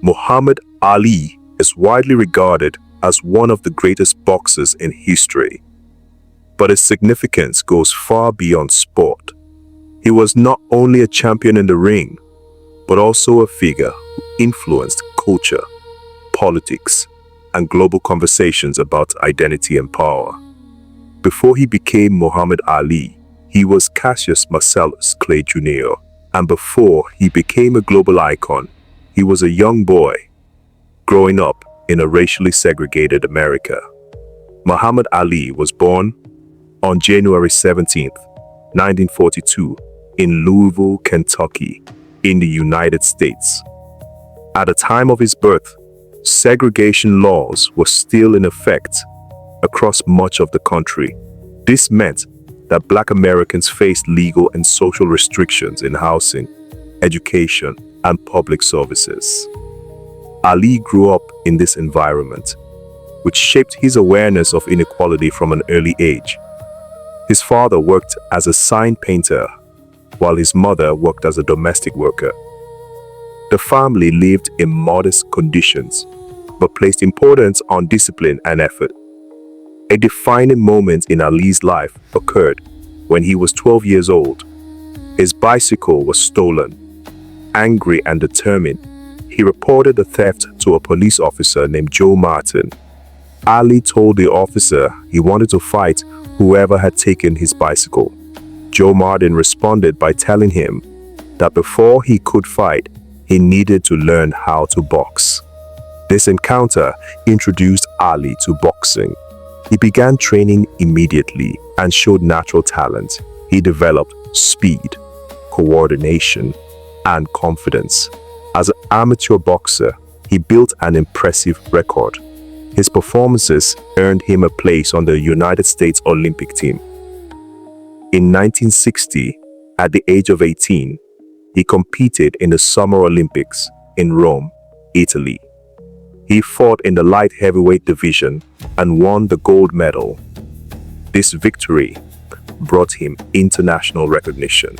Muhammad Ali is widely regarded as one of the greatest boxers in history, but his significance goes far beyond sport. He was not only a champion in the ring, but also a figure who influenced culture, politics, and global conversations about identity and power. Before he became Muhammad Ali, he was Cassius Clay Jr., and before he became a global icon, he was a young boy growing up in a racially segregated America. Muhammad Ali was born on January 17, 1942, in Louisville, Kentucky, in the United States. At the time of his birth, segregation laws were still in effect across much of the country. This meant that Black Americans faced legal and social restrictions in housing, education, and public services. Ali grew up in this environment, which shaped his awareness of inequality from an early age. His father worked as a sign painter, while his mother worked as a domestic worker. The family lived in modest conditions, but placed importance on discipline and effort. A defining moment in Ali's life occurred when he was 12 years old. His bicycle was stolen. Angry and determined, he reported the theft to a police officer named Joe Martin. Ali told the officer he wanted to fight whoever had taken his bicycle. Joe Martin responded by telling him that before he could fight, he needed to learn how to box. This encounter introduced Ali to boxing. He began training immediately and showed natural talent. He developed speed, coordination, and confidence. As an amateur boxer, he built an impressive record. His performances earned him a place on the United States Olympic team. In 1960, at the age of 18, he competed in the Summer Olympics in Rome, Italy. He fought in the light heavyweight division and won the gold medal. This victory brought him international recognition.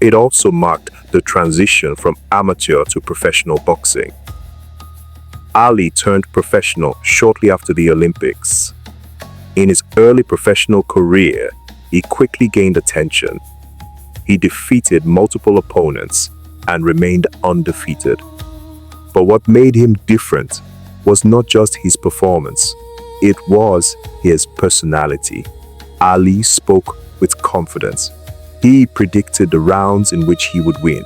It also marked the transition from amateur to professional boxing. Ali turned professional shortly after the Olympics. In his early professional career, he quickly gained attention. He defeated multiple opponents and remained undefeated. But what made him different was not just his performance, it was his personality. Ali spoke with confidence. He predicted the rounds in which he would win.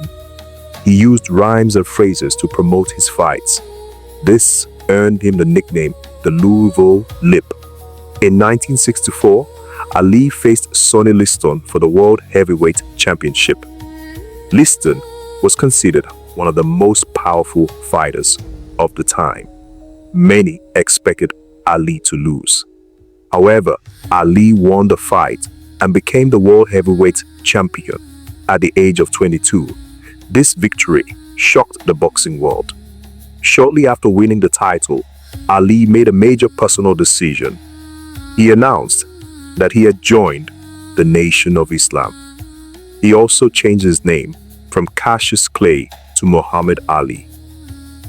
He used rhymes and phrases to promote his fights. This earned him the nickname the Louisville Lip. In 1964, Ali faced Sonny Liston for the World Heavyweight Championship. Liston was considered one of the most powerful fighters of the time. Many expected Ali to lose. However, Ali won the fight and became the World Heavyweight Champion at the age of 22. This victory shocked the boxing world. Shortly after winning the title, Ali made a major personal decision. He announced that he had joined the Nation of Islam. He also changed his name from Cassius Clay to Muhammad Ali.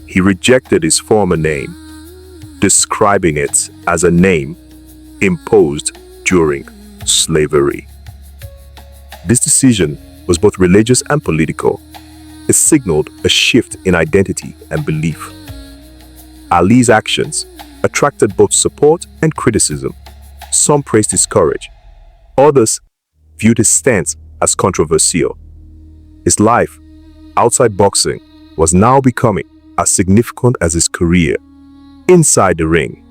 He rejected his former name, describing it as a name imposed during slavery. This decision was both religious and political. It signaled a shift in identity and belief. Ali's actions attracted both support and criticism. Some praised his courage. Others viewed his stance as controversial. His life outside boxing was now becoming as significant as his career inside the ring.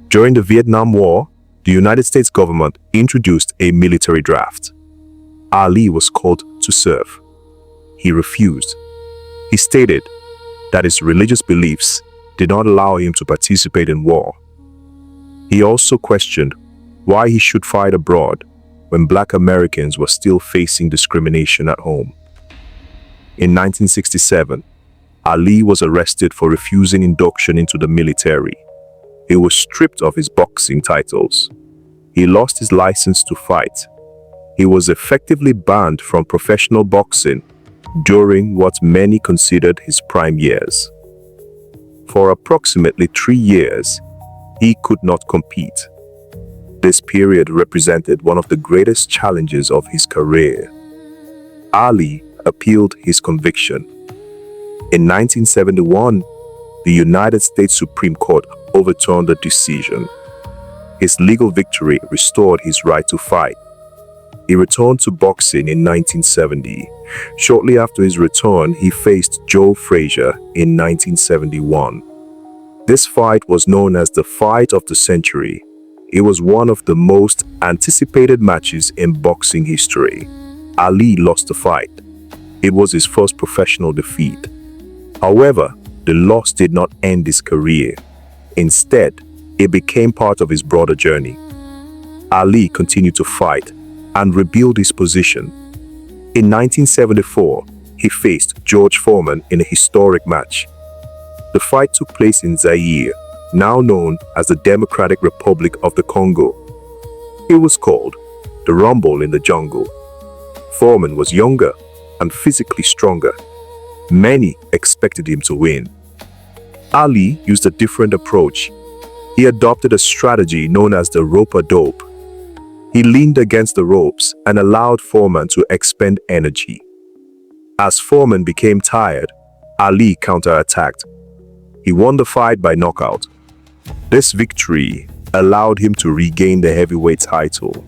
During the Vietnam War, the United States government introduced a military draft. Ali was called to serve. He refused. He stated that his religious beliefs did not allow him to participate in war. He also questioned why he should fight abroad when Black Americans were still facing discrimination at home. In 1967, Ali was arrested for refusing induction into the military. He was stripped of his boxing titles. He lost his license to fight. He was effectively banned from professional boxing during what many considered his prime years. For approximately 3 years, he could not compete. This period represented one of the greatest challenges of his career. Ali appealed his conviction. In 1971, the United States Supreme Court overturned the decision. His legal victory restored his right to fight. He returned to boxing in 1970. Shortly after his return, he faced Joe Frazier in 1971. This fight was known as the Fight of the Century. It was one of the most anticipated matches in boxing history. Ali lost the fight. It was his first professional defeat. However, the loss did not end his career. Instead, it became part of his broader journey. Ali continued to fight and rebuild his position. In 1974, he faced George Foreman in a historic match. The fight took place in Zaire, now known as the Democratic Republic of the Congo. It was called the Rumble in the Jungle. Foreman was younger and physically stronger. Many expected him to win. Ali used a different approach. He adopted a strategy known as the rope-a-dope. He leaned against the ropes and allowed Foreman to expend energy. As Foreman became tired, Ali counterattacked. He won the fight by knockout. This victory allowed him to regain the heavyweight title.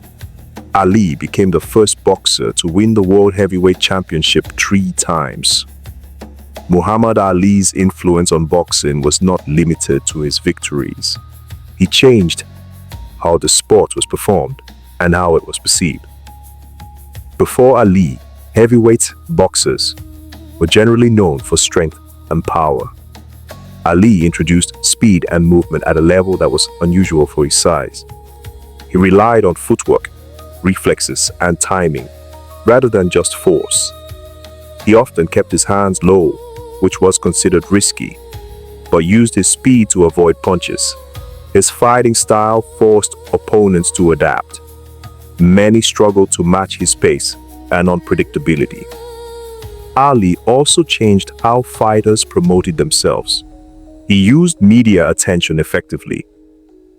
Ali became the first boxer to win the World Heavyweight Championship 3 times. Muhammad Ali's influence on boxing was not limited to his victories. He changed how the sport was performed and how it was perceived. Before Ali, heavyweight boxers were generally known for strength and power. Ali introduced speed and movement at a level that was unusual for his size. He relied on footwork, reflexes, and timing, rather than just force. He often kept his hands low, which was considered risky, but used his speed to avoid punches. His fighting style forced opponents to adapt. Many struggled to match his pace and unpredictability. Ali also changed how fighters promoted themselves. He used media attention effectively.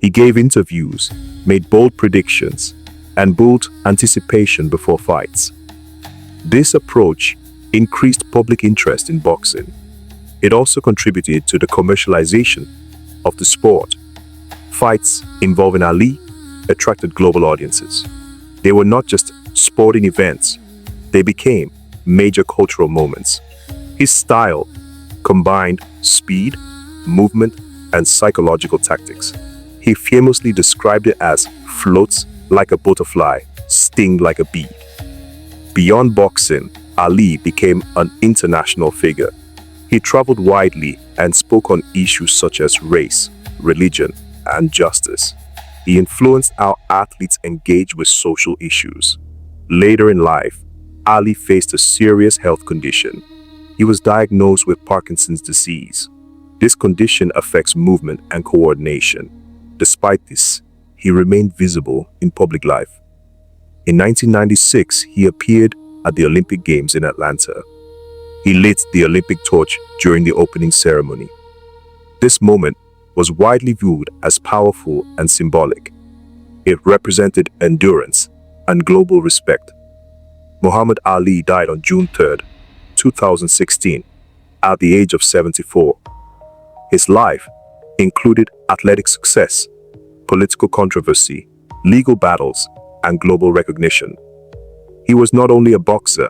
He gave interviews, made bold predictions, and built anticipation before fights. This approach increased public interest in boxing. It also contributed to the commercialization of the sport. Fights involving Ali attracted global audiences. They were not just sporting events, they became major cultural moments. His style combined speed, movement, and psychological tactics. He famously described it as floats like a butterfly, sting like a bee. Beyond boxing, Ali became an international figure. He traveled widely and spoke on issues such as race, religion, and justice. He influenced how athletes engage with social issues. Later in life, Ali faced a serious health condition. He was diagnosed with Parkinson's disease. This condition affects movement and coordination. Despite this, he remained visible in public life. In 1996, he appeared at the Olympic Games in Atlanta. He lit the Olympic torch during the opening ceremony. This moment was widely viewed as powerful and symbolic. It represented endurance and global respect. Muhammad Ali died on June 3, 2016, at the age of 74. His life included athletic success, political controversy, legal battles, and global recognition. He was not only a boxer,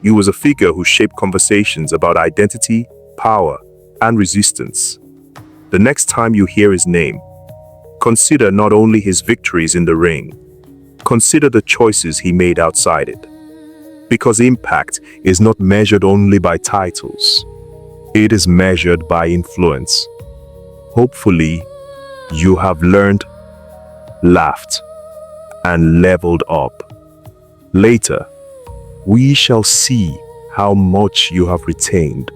he was a figure who shaped conversations about identity, power, and resistance. The next time you hear his name, consider not only his victories in the ring, consider the choices he made outside it. Because impact is not measured only by titles, it is measured by influence. Hopefully, you have learned, laughed, and leveled up. Later, we shall see how much you have retained